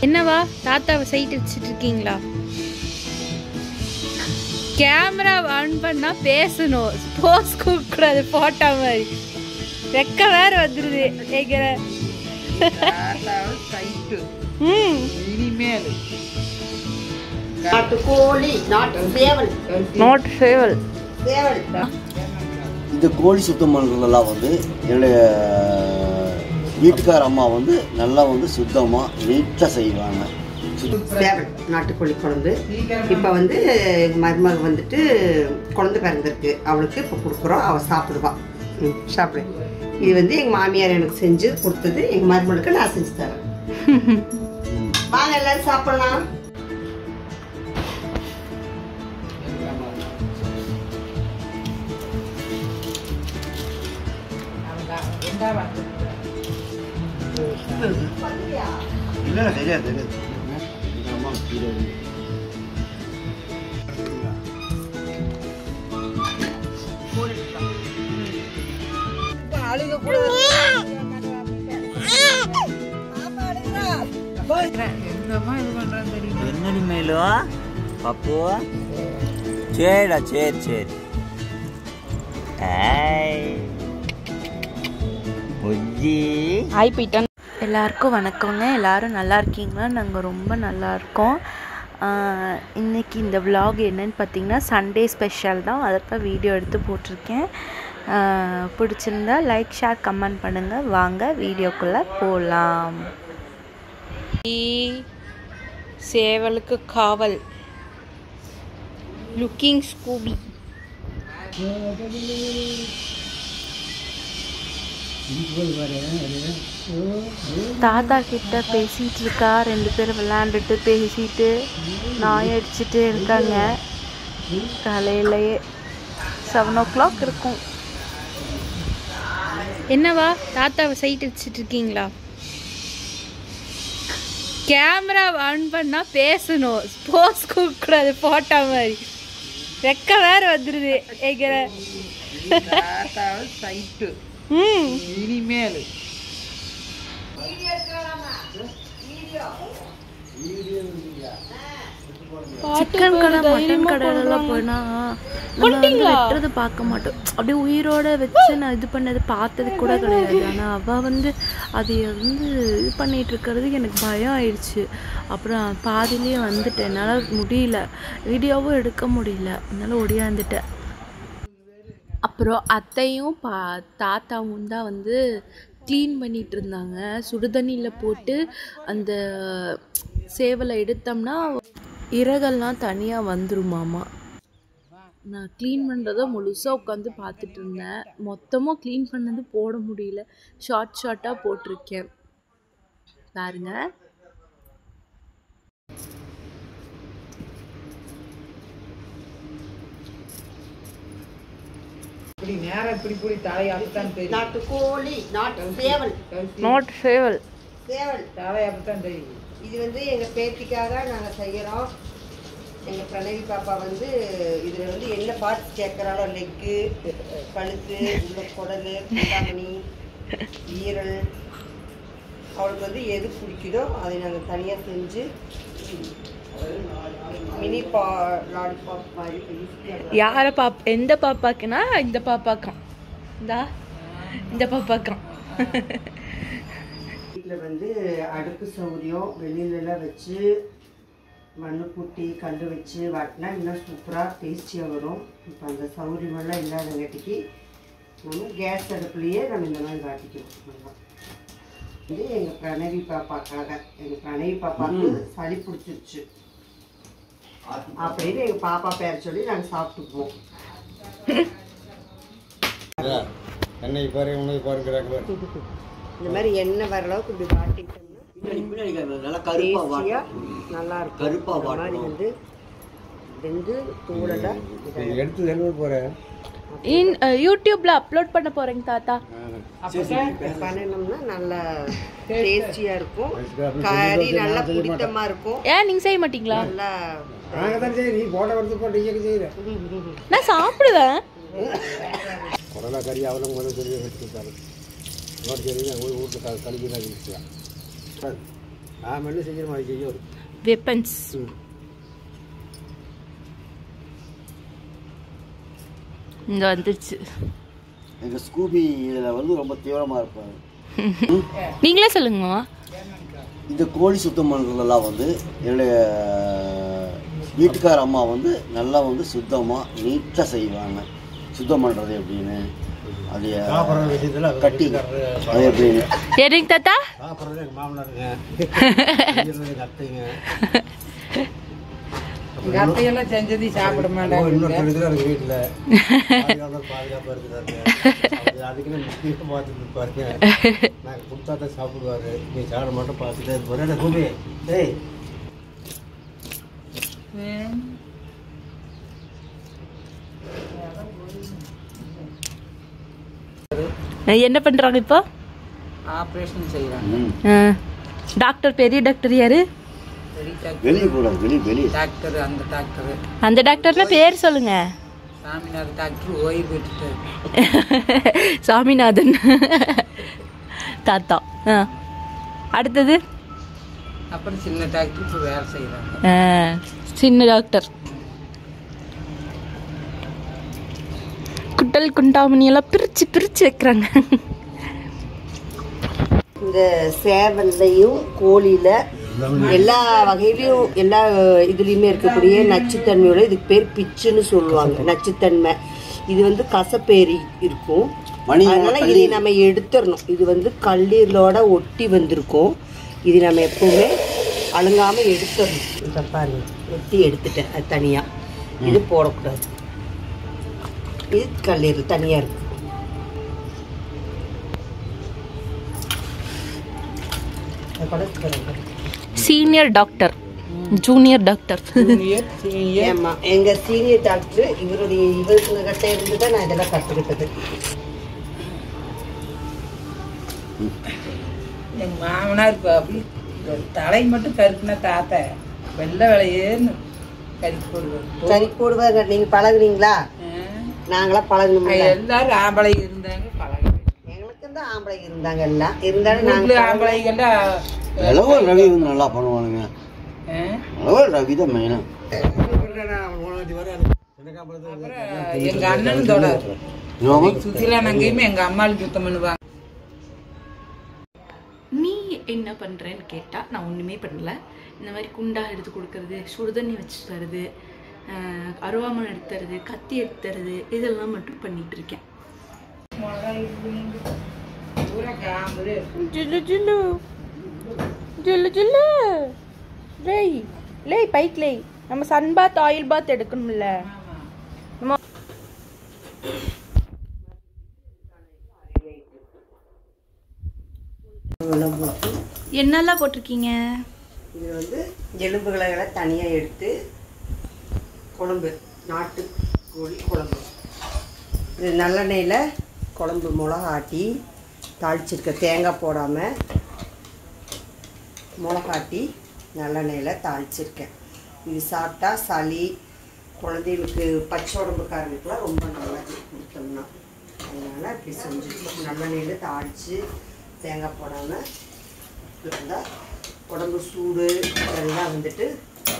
என்னவா தாத்தாவை சைட் வச்சுட்டு இருக்கீங்களா? கேமரா ஆன் பண்ணா பேசணும், போஸ் கூடாது போட்டோ மாதிரி. ரெக்க வேற வந்துருது கேக்குற. இந்த கோழி சுத்தம் பண்ணுறதெல்லாம் வந்து என்னுடைய வீட்டுக்கார அம்மா வந்து நல்லா வந்து சுத்தமாக நீட்டாக செய்வாங்க. சேவல் நாட்டுக்கோழி குழம்பு. இப்போ வந்து எங்கள் மருமக வந்துட்டு குழந்தை பிறந்திருக்கு, அவளுக்கு இப்போ கொடுக்குறோம், அவள் சாப்பிடுவாள். சாப்பிடு. இது வந்து எங்கள் மாமியார் எனக்கு செஞ்சு கொடுத்தது, எங்கள் மருமகளுக்கு நான் செஞ்சு தரேன். வாங்க எல்லாரும் சாப்பிடலாம். இல்லை தெரியாது என்னடி மேலோ பப்பு சரிடா சரி சரி. ஆய் போயிட்டான். எல்லாருக்கும் வணக்கங்க. எல்லாரும் நல்லா இருக்கீங்களா? நாங்கள் ரொம்ப நல்லா இருக்கோம். இன்றைக்கி இந்த vlog என்னன்னு பார்த்தீங்கன்னா சண்டே ஸ்பெஷல் தான், அதை தான் வீடியோ எடுத்து போட்டிருக்கேன். பிடிச்சிருந்தா லைக் ஷேர் கமெண்ட் பண்ணுங்கள். வாங்க வீடியோக்குள்ளே போகலாம். சேவலுக்கு காவல், லுக்கிங் ஸ்கூபி. தாத்தா கிட்ட பேசிகிட்டு இருக்கா, 2 பேரும் விளையாண்டுட்டு பேசிட்டு நாய் அடிச்சுட்டு இருக்காங்க. காலையிலேயே 7 o'clock இருக்கும். என்னவா தாத்தாவை சைட் வச்சுட்டு இருக்கீங்களா? கேமரா ஆன் பண்ணா பேசணும், போஸ் கூடாது போட்டோ மாதிரி. ரெக்க வேற வந்துருது கேக்குற. இனிமேல் சிக்கன் கடை மட்டன் கடையிலலாம் போனா வெட்டுறது பார்க்க மாட்டோம், அப்படியே உயிரோட வச்சு நான் இது பண்ணது பார்த்தது கூட கிடையாது. ஆனால் அவள் வந்து அதை வந்து இது பண்ணிட்டு இருக்கிறது எனக்கு பயம் ஆயிடுச்சு. அப்புறம் பாதிலேயே வந்துட்டேன், என்னால் முடியல, வீடியோவும் எடுக்க முடியல, என்னால் ஒடியாந்துட்டேன். அப்புறம் அத்தையும் தாத்தாவும் தான் வந்து க்ளீன் பண்ணிகிட்டு இருந்தாங்க. சுடுதண்ணியில் போட்டு அந்த சேவலை எடுத்தோம்னா இறகெல்லாம் தனியாக வந்துருமாமா. நான் க்ளீன் பண்ணுறதை முழுசாக உட்காந்து பார்த்துட்டு இருந்தேன். மொத்தமாக க்ளீன் பண்ணது போட முடியல, ஷார்ட்டாக போட்டிருக்கேன் பாருங்க. நாட்டுக்கோழி, நாட்டு சேவல், நாட்டு சேவல், சேவல் தெரியும். இது வந்து எங்கள் பேத்திக்காக நாங்கள் செய்கிறோம். எங்கள் பிரணவி பாப்பா வந்து இதில் வந்து என்ன பார்ட்ஸ் கேட்குறாலோ, லெக்கு, கழுத்து, உள்ள குடல், குண்டாமணி, ஈரல், அவளுக்கு வந்து எது பிடிக்குதோ அதை நாங்கள் தனியாக செஞ்சு மினி லாலிபாப் மாதிரி. யாரை எந்த பாப்பாக்குன்னா இந்த பாப்பாக்கான், இந்த பாப்பாக்கான். வீட்டில் வந்து அடுப்பு சௌரியம் வெளியிலலாம் வச்சு மண் கூட்டி கல் வச்சு வாட்டினா இன்னும் சூப்பராக டேஸ்டியாக வரும். இப்போ அந்த சௌரியமெல்லாம் இல்லாதங்காட்டிக்கு நம்ம கேஸ் அடுப்புலையே நம்ம இந்த மாதிரி வாட்டிக்கிறோம். இது எங்கள் பிரணவி பாப்பாக்காக. எங்கள் பிரணவி பாப்பாவுக்கு சளி பிடிச்சிருச்சு அப்படின்னு எங்கள் பாப்பா பேர் சொல்லி நாங்கள் சாப்பிட்டுக்குவோம். எண்ணெய் பாரு, உணவு பாருங்கிறாங்க. இந்த மாதிரி எண்ணெய் வர அளவுக்கு இப்படி வாட்டிட்டோம்னா நல்லா கருப்பாக நல்லா இருக்கும். கருப்பாக மாதிரி வந்து வெந்து தூளெல்லாம் எடுத்து செல்வ போகிறேன். யூடியூப்ல அப்லோட் பண்ண போறேங்க தாத்தா. பண்ணணும்னா நல்லா டேஸ்டியா இருக்கும், கறி நல்லா பிடித்தமா இருக்கும். ஏன் நீங்க செய்ய மாட்டீங்களா? நல்லா நீ போட்ட வரது போட்டு செய்யற நான் சாப்பிடுவேன். கொரோனா கறி அவளும் முதல் சொல்லி வச்சுருக்காரு. வீட்டில் கழிக்கிறாங்க. வெப்பன்ஸ். இங்கே வந்துருச்சு. எங்கள் ஸ்கூபி இதில் வந்து ரொம்ப தீவிரமாக இருப்பார். நீங்களே சொல்லுங்கம்மா. இந்த கோழி சுத்தம் பண்ணுறதெல்லாம் வந்து என்னுடைய வீட்டுக்கார அம்மா வந்து நல்லா வந்து சுத்தமாக நீட்டாக செய்வாங்க. சுத்தம் பண்ணுறது எப்படின்னு அது கட்டி அது எப்படின்னு சரிங்க தாத்தா. அத்தையெல்லாம் செஞ்சது சாப்பிட மாட்டாங்க. வீட்டில் பாதுகாப்பாக இருக்கிறாங்க. அதுக்குன்னு முக்கியமாக பார்த்துட்டு பாருங்க. நாங்கள் கொடுத்தா தான் சாப்பிடுவாரு. நீ சாப்பிட மட்டும் பார்த்துட்டே இருப்பாரு. கூபி டேய் என்ன பண்றாங்க இப்போ? ஆப்ரேஷன் செய்யறாங்க. டாக்டர் பெரிய டாக்டர் யாரு? டாக்டர் அந்த டாக்டர். அந்த டாக்டர்னா பேர் சொல்லுங்க. சாமிநாதன் டாக்டர் ஓய்வு பெற்றுட்டாரு. சாமிநாதன் தாத்தா. அடுத்தது அப்புறம் சின்ன டாக்டர் இப்போ வேலை செய்யறாங்க. சின்ன டாக்டர். குட்டல் குண்டாமணி எல்லாம் பிரிச்சு பிரிச்சு வைக்கிறாங்க. இந்த சேவல்லையும் கோழியில எல்லா வகையிலையும் எல்லா இதுலேயுமே இருக்கக்கூடிய நச்சுத்தன்மையோட இதுக்கு பேர் பிச்சுன்னு சொல்லுவாங்க. நச்சுத்தன்மை இது வந்து கசப்பேறி இருக்கும். அதனால இதை நம்ம எடுத்துடணும். இது வந்து கல்லீரலோட ஒட்டி வந்திருக்கும். இது நம்ம எப்பவுமே அழுங்காம எடுத்துடணும். இந்த பாருங்க வெட்டி எடுத்துட்டேன். அது தனியா இது போடக்கூடாது. இது கல்லீரல் தனியா இருக்கு. Senior doctor, junior doctor. ஏமா எங்க சீனியர் டாக்டர் இவருக்கு கிட்ட இருந்து தான் நான் இதெல்லாம் கற்றுக்கிட்டது. எங்க மாமனார் அப்படி தலை மட்டும் கருப்புனா தாத்தா வெள்ளை விளையேன்னு கறிக்கு போடுவார். கறி போடுவாங்க. நீங்க பழகுனீங்களா? நாங்களாம் பழகணும். எல்லாரும் ஆம்பளை இருந்தாங்க பழக. எங்களுக்கு தான் ஆம்பளை இருந்தாங்க. எல்லாம் இருந்தாலும் நாங்க ஆம்பளைகள்டா ரவி வந்து நல்லா பண்ணுவானுங்க. ரவி தான் மெயினா. எங்க அண்ணன் தொடர் சுத்திலா நங்கையுமே எங்க அம்மாளுக்கு சுத்தம் பண்ணுவாங்க. நீ என்ன பண்ணுறேன்னு கேட்டால் நான் ஒன்றுமே பண்ணல. இந்த மாதிரி குண்டா எடுத்து கொடுக்கறது, சுடுதண்ணி வச்சு தருது, அருவாமனை எடுத்து தருது, கத்தி எடுத்து தருது, இதெல்லாம் மட்டும் பண்ணிட்டு இருக்கேன். ஜில்லு ஜில்லு ஜில்லு ஜில்லு லேய் லேய் பைக் லேய். நம்ம சன் பாத் ஆயில் பாத் எடுக்கணும்ல. நம்ம என்னெல்லாம் போட்டிருக்கீங்க? இது வந்து எலும்புகளை தனியாக எடுத்து குழம்பு, நாட்டு கோழி குழம்பு. இது நல்லெண்ணெயில் குழம்பு மிளகா ஆட்டி தாளிச்சிருக்க, தேங்காய் போடாமல் மிளகாட்டி நல்லெண்ணெயில் தாளிச்சிருக்கேன். இது சாப்பிட்டா சளி, குழந்தைகளுக்கு பச்சை உடம்புக்காரங்களுக்குலாம் ரொம்ப நல்லது கொடுத்தோம்னா. அதனால் இப்படி செஞ்சுருக்கோம். நல்லெண்ணெயில் தாளித்து தேங்காய் போடாமல் இருந்தால் உடம்பு சூடு இதெல்லாம் வந்துட்டு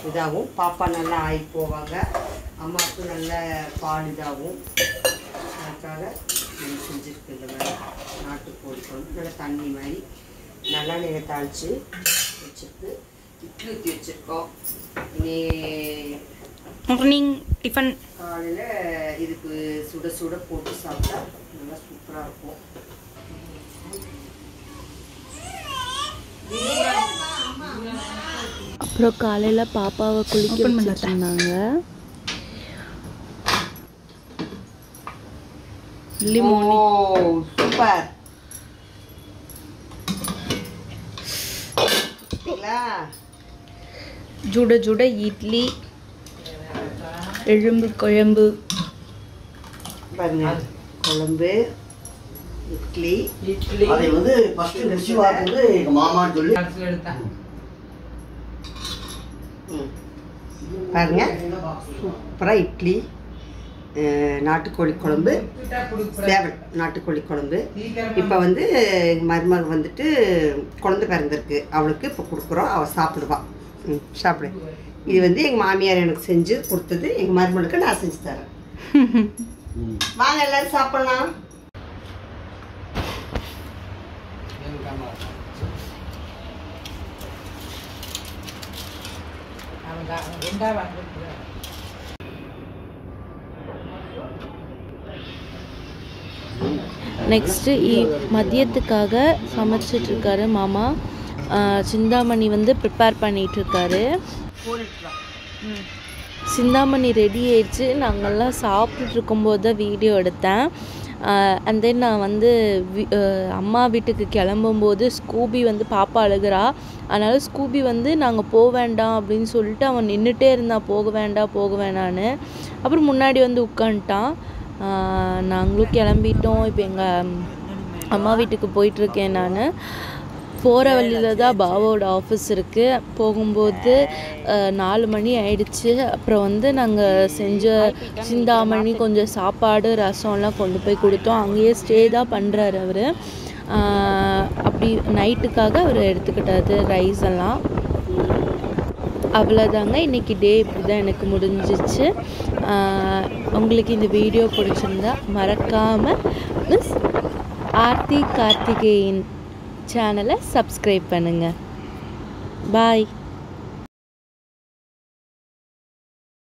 இதாகும். பாப்பா நல்லா ஆகி போவாங்க. அம்மாவுக்கு நல்ல பால் இதாகும். அதுக்காக செஞ்சுருக்கு. இந்த மாதிரி நாட்டுக்கோழி குழம்பு நல்லா தண்ணி மாதிரி நல்லெண்ணெயை தாளித்து வச்சுருக்கு. இட்லி ஊற்றி வச்சுருக்கோம். மார்னிங் டிஃபன் காலையில் இதுக்கு சுட சுட போட்டு சாப்பிட்டா நல்லா சூப்பராக இருக்கும். அப்புறம் காலையில் பாப்பாவை குளிக்க வச்சுருந்தாங்க. சூப்பர். ஜுட ஜுட இட்லி, எலும்பு குழம்பு பாருங்க. குழம்பு, இட்லி. அதை வந்து ஃபர்ஸ்ட் ருசி பார்த்து எங்க மாமான்னு சொல்லி பாருங்க சூப்பராக இட்லி நாட்டுக்கோழி குழம்பு, சேவல் நாட்டுக்கோழி குழம்பு. இப்போ வந்து எங்கள் மருமக வந்துட்டு குழந்தை பிறந்திருக்கு, அவளுக்கு இப்போ கொடுக்குறோம், அவள் சாப்பிடுவாள். சாப்பிடு. இது வந்து எங்கள் மாமியார் எனக்கு செஞ்சு கொடுத்தது, எங்கள் மருமகளுக்கு நான் செஞ்சு தரேன். வாங்க எல்லாரும் சாப்பிடலாம். நெக்ஸ்ட்டு மதியத்துக்காக சமைச்சிட்ருக்காரு மாமா. சிந்தாமணி வந்து ப்ரிப்பேர் பண்ணிகிட்ருக்காரு. சிந்தாமணி ரெடி ஆயிடுச்சு. நாங்கள்லாம் சாப்பிட்டுட்டு இருக்கும்போது தான் வீடியோ எடுத்தேன். அண்ட் தென் நான் வந்து அம்மா வீட்டுக்கு கிளம்பும்போது ஸ்கூபி வந்து பாப்பா அழுகிறா. அதனால் ஸ்கூபி வந்து நாங்கள் போக வேண்டாம் அப்படின்னு சொல்லிட்டு அவன் நின்றுட்டே இருந்தான், போக வேண்டான்னு. அப்புறம் முன்னாடி வந்து உட்காந்துட்டான். நாங்களும் கிளம்பிட்டோம். இப்போ எங்கள் அம்மா வீட்டுக்கு போயிட்டுருக்கேன் நான். போகிற வழியில் தான் பாபாவோட ஆஃபீஸ் இருக்குது. போகும்போது 4 மணி ஆயிடுச்சு. அப்புறம் வந்து நாங்கள் செஞ்ச சிந்தாமணி, கொஞ்சம் சாப்பாடு, ரசம்லாம் கொண்டு போய் கொடுத்தோம். அங்கேயே ஸ்டே தான் பண்ணுறாரு அவர். அப்படி நைட்டுக்காக அவர் எடுத்துக்கிட்டாரு ரைஸ் எல்லாம். அவ்வளோதாங்க, இன்றைக்கி டே இப்படி தான் எனக்கு முடிஞ்சிச்சு. உங்களுக்கு இந்த வீடியோ பிடிச்சிருந்தா மறக்காமல் மிஸ் ஆர்த்தி கார்த்திகேயன் சேனலை சப்ஸ்கிரைப் பண்ணுங்கள். பாய்.